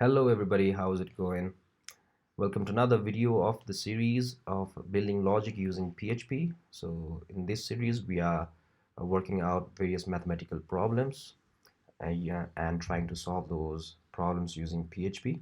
Hello everybody, how's it going? Welcome to another video of the series of building logic using PHP. So in this series we are working out various mathematical problems and trying to solve those problems using PHP.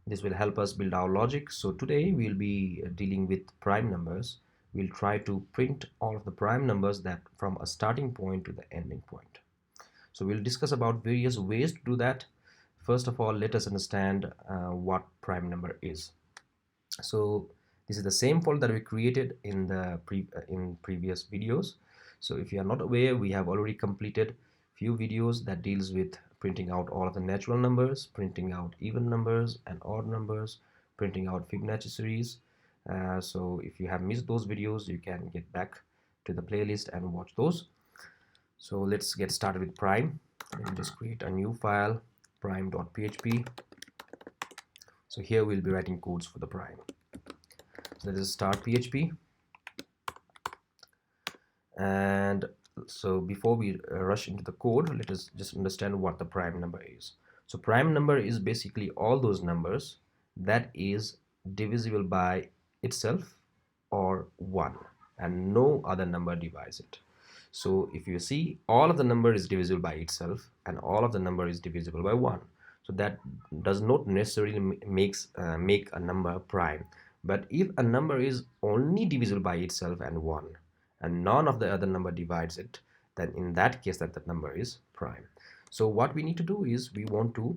This will help us build our logic. So today we'll be dealing with prime numbers. We'll try to print all of the prime numbers that from a starting point to the ending point. So we'll discuss about various ways to do that. First of all, let us understand what prime number is. So this is the same folder that we created in the previous videos. So if you are not aware, we have already completed few videos that deals with printing out all of the natural numbers, printing out even numbers and odd numbers, printing out Fibonacci series. So if you have missed those videos, you can get back to the playlist and watch those. So let's get started with prime. Let me just create a new file, prime.php. So here we'll be writing codes for the prime. So let us start PHP. And so before we rush into the code, let us just understand what the prime number is. So prime number is basically all those numbers that is divisible by itself or 1 and no other number divides it. So if you see, all of the number is divisible by itself and all of the number is divisible by 1. So that does not necessarily make a number prime. But if a number is only divisible by itself and 1 and none of the other number divides it, then in that case that number is prime. So what we need to do is we want to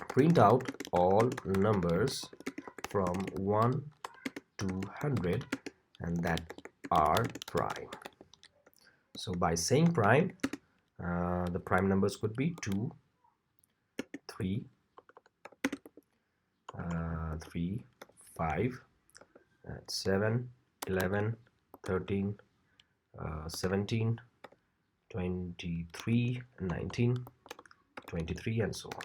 print out all numbers from 1 to 100 and that are prime. So by saying prime, the prime numbers could be 2, 3, 3, 5, 7, 11, 13, 17, 23, 19, 23 and so on.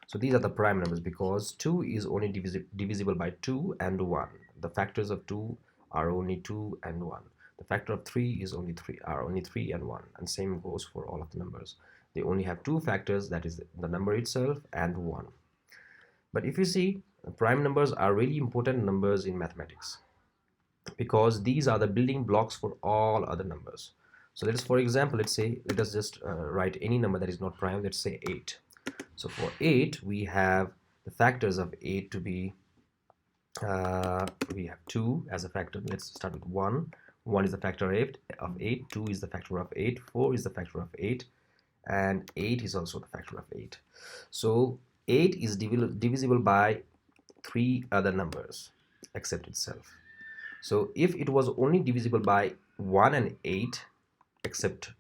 So these are the prime numbers because 2 is only divisible by 2 and 1. The factors of 2 are only 2 and 1. The factor of 3 is only 3 and 1, and same goes for all of the numbers. They only have two factors, that is the number itself and 1. But if you see, prime numbers are really important numbers in mathematics because these are the building blocks for all other numbers. So let us just write any number that is not prime. Let's say 8. So for 8 we have the factors of 8 to be we have 2 as a factor. Let's start with 1. 1 is the factor of 8, 2 is the factor of 8, 4 is the factor of 8, and 8 is also the factor of 8. So 8 is divisible by 3 other numbers except itself. So if it was only divisible by 1 and 8 except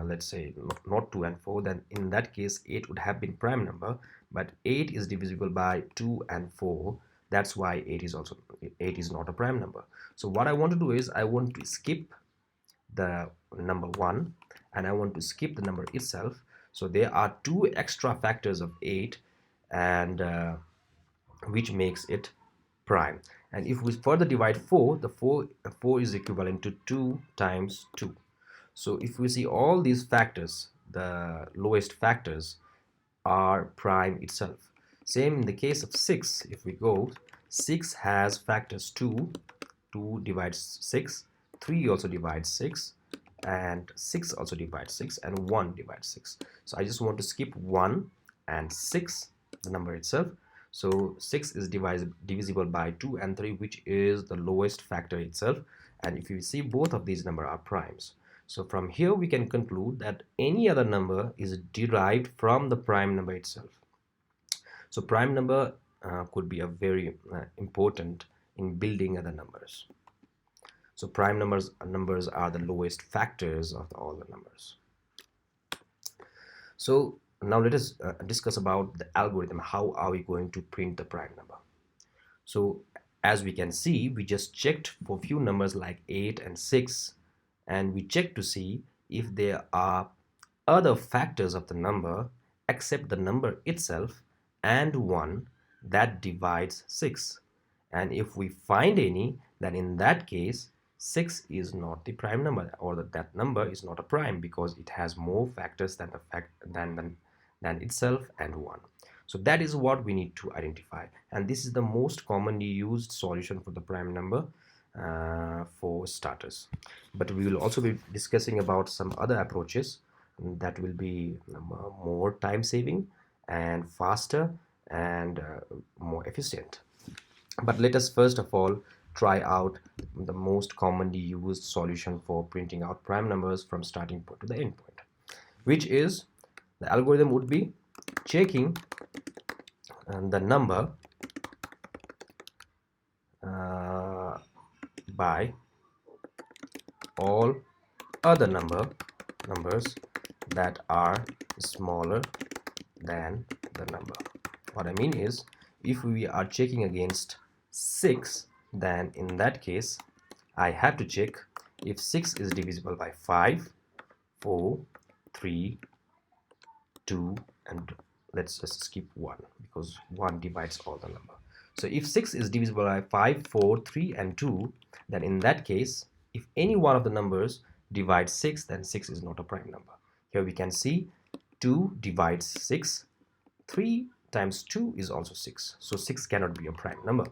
let's say not 2 and 4, then in that case 8 would have been prime number, but 8 is divisible by 2 and 4. That's why 8 is not a prime number. So what I want to do is I want to skip the number 1 and I want to skip the number itself. So there are two extra factors of 8 and which makes it prime. And if we further divide 4, the 4 is equivalent to 2 times 2. So if we see all these factors, the lowest factors are prime itself. Same in the case of 6. If we go, 6 has factors 2. 2 divides 6. 3 also divides 6. And 6 also divides 6. And 1 divides 6. So I just want to skip 1 and 6, the number itself. So 6 is divisible by 2 and 3, which is the lowest factor itself. And if you see, both of these numbers are primes. So from here we can conclude that any other number is derived from the prime number itself. So prime number could be a very important in building other numbers. So prime numbers are the lowest factors of all the numbers. So now let us discuss about the algorithm. How are we going to print the prime number? So as we can see, we just checked for few numbers like 8 and 6, and we check to see if there are other factors of the number except the number itself and 1 that divides 6. And if we find any, then in that case 6 is not the prime number, or that number is not a prime because it has more factors than itself and 1. So that is what we need to identify, and this is the most commonly used solution for the prime number for starters. But we will also be discussing about some other approaches that will be more time saving and faster and more efficient. But let us first of all try out the most commonly used solution for printing out prime numbers from starting point to the end point, which is, the algorithm would be checking the number by all other numbers that are smaller than the number. What I mean is, if we are checking against 6, then in that case I have to check if 6 is divisible by 5, 4, 3, 2, and let's just skip 1 because 1 divides all the number. So if 6 is divisible by 5, 4, 3, and 2, then in that case, if any one of the numbers divides 6, then 6 is not a prime number. Here we can see 2 divides 6, 3 times 2 is also 6, so 6 cannot be a prime number.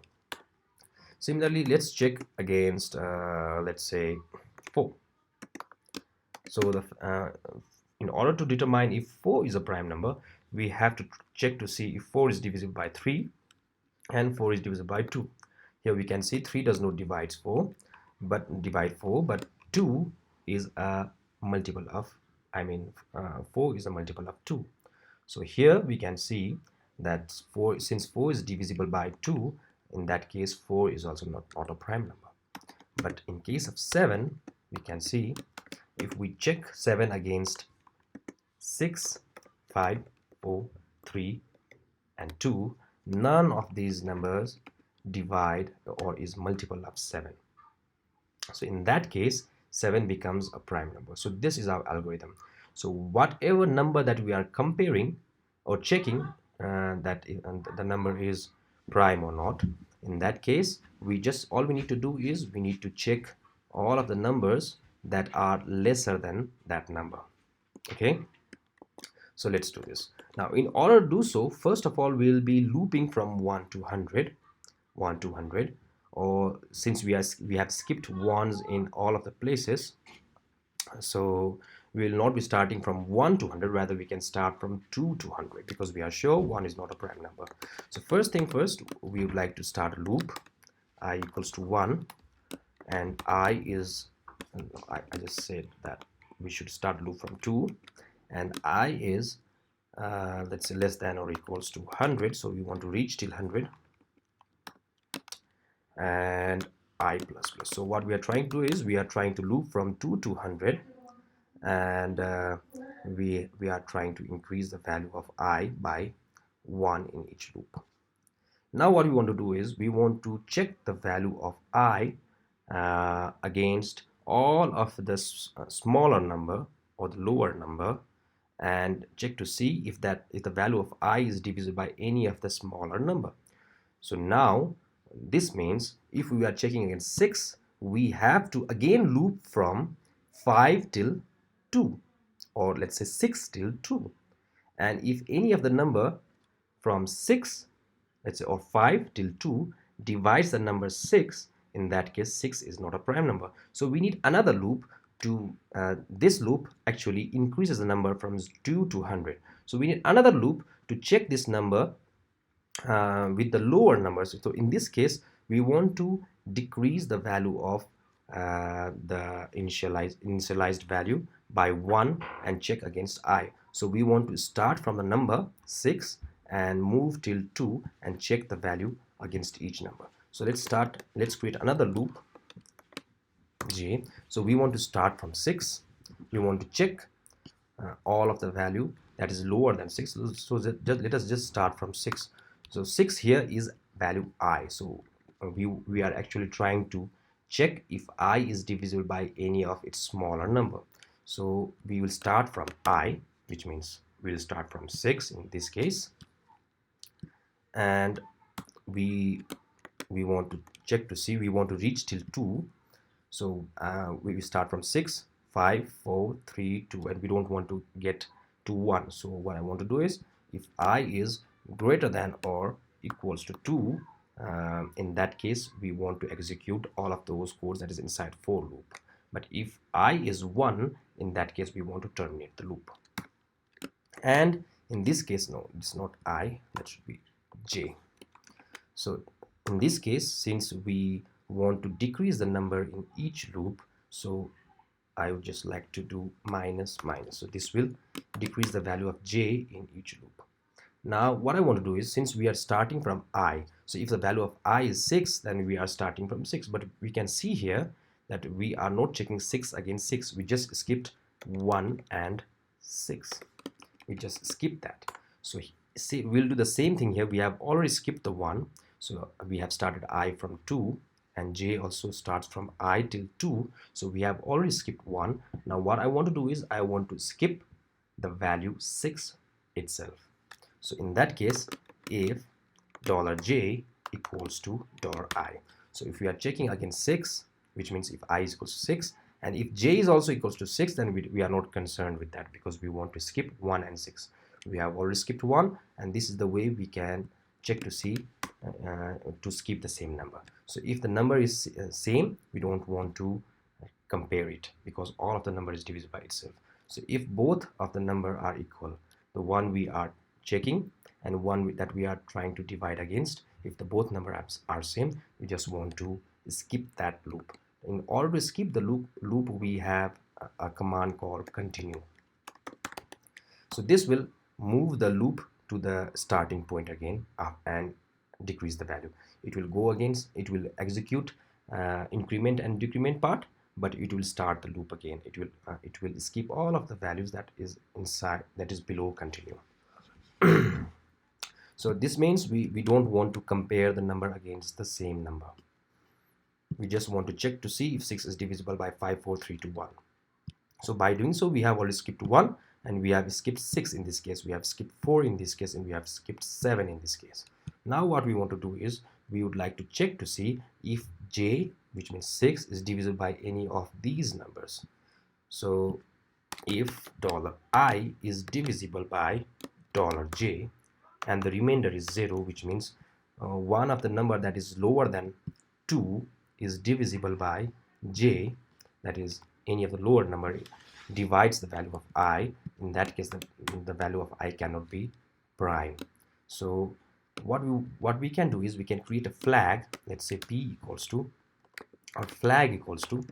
Similarly, let's check against let's say 4. So in order to determine if 4 is a prime number, we have to check to see if 4 is divisible by 3 and 4 is divisible by 2. Here we can see 3 does not divide 4, but 2 is a multiple of, 4 is a multiple of 2. So here we can see that since 4 is divisible by 2, in that case 4 is also not a prime number. But in case of 7, we can see if we check 7 against 6, 5, 4, 3, and 2, none of these numbers divide or is multiple of 7. So in that case 7 becomes a prime number. So this is our algorithm. So whatever number that we are comparing or checking that the number is prime or not, in that case all we need to do is we need to check all of the numbers that are lesser than that number. Okay, so let's do this. Now in order to do so, first of all we'll be looping from 1 to 100, or since we have skipped ones in all of the places, so we will not be starting from 1 to 100, rather we can start from 2 to 100 because we are sure 1 is not a prime number. So first thing first, we would like to start a loop I equals to 1, and I just said that we should start loop from 2, and I is let's say less than or equals to 100, so we want to reach till 100, and I plus plus. So what we are trying to do is we are trying to loop from 2 to 100, and we are trying to increase the value of I by 1 in each loop. Now what we want to do is we want to check the value of I against all of the smaller number or the lower number, and check to see if the value of I is divisible by any of the smaller number. So now this means if we are checking against 6, we have to again loop from 5 till 2, or let's say 6 till 2, and if any of the number from 6, let's say, or 5 till 2 divides the number 6, in that case 6 is not a prime number. So we need another loop to this loop actually increases the number from 2 to 100. So we need another loop to check this number with the lower numbers. So in this case we want to decrease the value of the initialized value by 1 and check against I. So we want to start from the number 6 and move till 2 and check the value against each number. So let's create another loop J. So we want to start from 6. We want to check all of the value that is lower than 6. So let us just start from 6. So 6 here is value I. So we are actually trying to check if I is divisible by any of its smaller number. So we will start from I, which means we will start from 6 in this case, and we want to check to see, we want to reach till 2. So we will start from 6, 5, 4, 3, 2, and we don't want to get to 1. So what I want to do is, if I is greater than or equals to 2, in that case we want to execute all of those codes that is inside for loop. But if I is 1, in that case we want to terminate the loop. And in this case, no, it's not I, that should be j. So in this case, since we want to decrease the number in each loop, so I would just like to do minus minus. So this will decrease the value of j in each loop. Now what I want to do is, since we are starting from I, so if the value of I is 6, then we are starting from 6. But we can see here that we are not checking 6 against 6. We just skipped 1 and 6. We just skip that. So see, we'll do the same thing here. We have already skipped the 1. So we have started I from 2, and j also starts from I till 2. So we have already skipped 1. Now what I want to do is I want to skip the value 6 itself. So in that case, if $j equals to $i. So if we are checking against 6, which means if I is equals to 6, and if j is also equals to 6, then we are not concerned with that, because we want to skip 1 and 6. We have already skipped 1, and this is the way we can check to see to skip the same number. So if the number is same, we don't want to compare it, because all of the number is divisible by itself. So if both of the number are equal, the one we are checking and one that we are trying to divide against, if the both numbers are same, we just want to skip that loop. In order to skip the loop we have a command called continue. So this will move the loop to the starting point again and decrease the value. It will go against, it will execute increment and decrement part, but it will start the loop again. It will skip all of the values that is inside, that is below continue. So this means we don't want to compare the number against the same number. We just want to check to see if 6 is divisible by 5, 4, 3, 2, 1. So by doing so, we have already skipped 1, and we have skipped 6 in this case, we have skipped 4 in this case, and we have skipped 7 in this case. Now what we want to do is we would like to check to see if j, which means 6, is divisible by any of these numbers. So if $i is divisible by $j, and the remainder is 0, which means one of the number that is lower than 2 is divisible by j, that is any of the lower number divides the value of I. In that case, the value of I cannot be prime. So what we can do is we can create a flag. Let's say p equals to, or flag equals to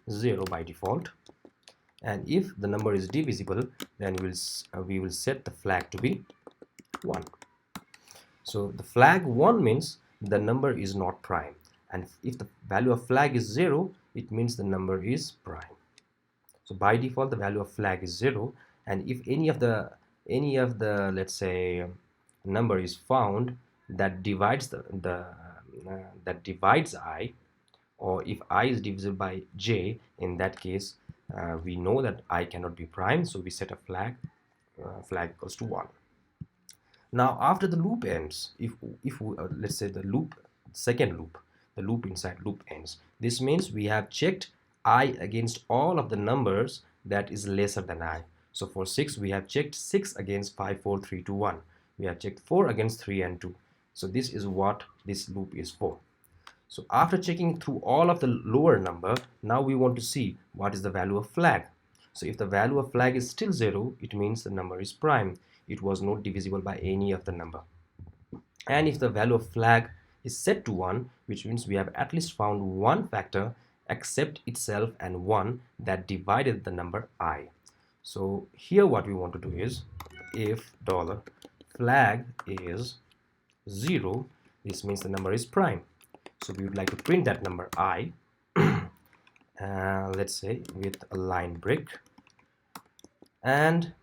0 by default, and if the number is divisible, then we will set the flag to be 1. So the flag 1 means the number is not prime, and if the value of flag is 0, it means the number is prime. So by default the value of flag is 0, and if any of the let's say number is found that divides that divides I, or if I is divisible by j, in that case we know that I cannot be prime, so we set a flag equals to 1. Now after the loop ends, if we, let's say the second loop, the loop inside loop ends, this means we have checked I against all of the numbers that is lesser than I. So for 6 we have checked 6 against 5, 4, 3, 2, 1. We have checked 4 against 3 and 2. So this is what this loop is for. So after checking through all of the lower number, now we want to see what is the value of flag. So if the value of flag is still 0, it means the number is prime. It was not divisible by any of the number. And if the value of flag is set to 1, which means we have at least found one factor except itself and 1 that divided the number I. So here what we want to do is, if $flag is 0, this means the number is prime. So we would like to print that number I, let's say with a line break, and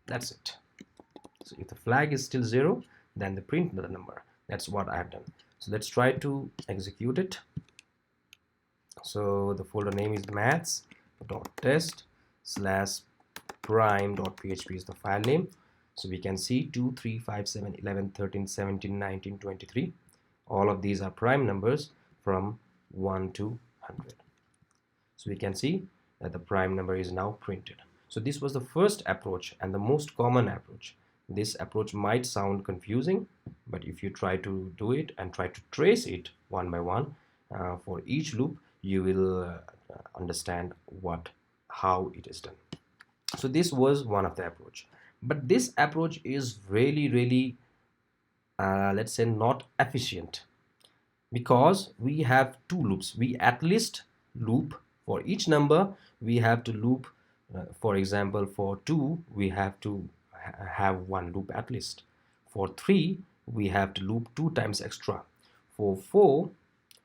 that's it. So if the flag is still 0, then the print the number. That's what I have done. So let's try to execute it. So the folder name is maths.test/prime.php is the file name. So we can see 2, 3, 5, 7, 11, 13, 17, 19, 23. All of these are prime numbers from 1 to 100. So we can see that the prime number is now printed. So this was the first approach and the most common approach. This approach might sound confusing, but if you try to do it and try to trace it one by one for each loop, you will understand how it is done. So this was one of the approach, but this approach is really let's say not efficient, because we have two loops. We at least loop for each number. We have to loop, for example, for 2 we have to have one loop at least. For 3 we have to loop 2 times extra. For 4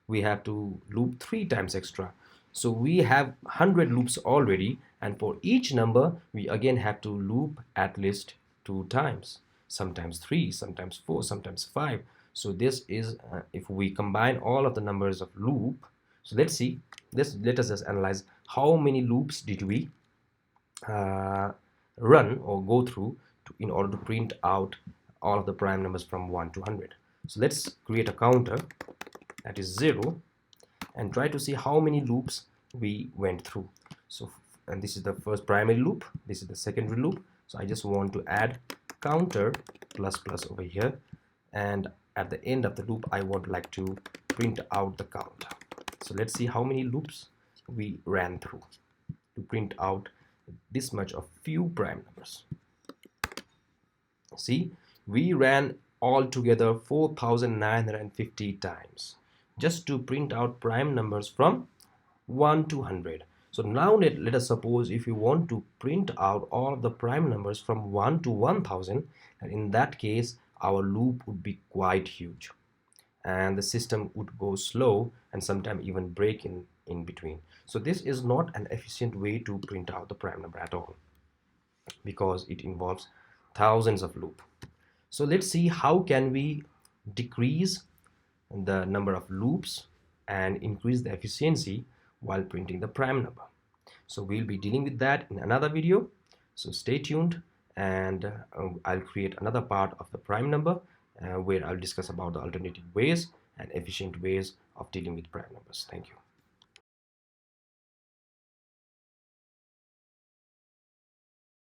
we have to loop 3 times extra. So we have 100 loops already, and for each number we again have to loop at least 2 times, sometimes 3, sometimes 4, sometimes 5. So this is if we combine all of the numbers of loop. So let's see this. Let us just analyze how many loops did we run or go through in order to print out all of the prime numbers from 1 to 100. So let's create a counter that is 0 and try to see how many loops we went through. So, and this is the first primary loop, this is the secondary loop. So I just want to add counter plus plus over here, and at the end of the loop I would like to print out the count. So let's see how many loops we ran through to print out this much of few prime numbers. See, we ran altogether 4,950 times just to print out prime numbers from 1 to 100. So now let us suppose if you want to print out all of the prime numbers from 1 to 1000, and in that case our loop would be quite huge and the system would go slow and sometimes even break in between. So this is not an efficient way to print out the prime number at all, because it involves thousands of loops. So let's see how can we decrease the number of loops and increase the efficiency while printing the prime number. So we'll be dealing with that in another video, so stay tuned, and I'll create another part of the prime number where I'll discuss about the alternative ways and efficient ways of dealing with prime numbers. Thank you.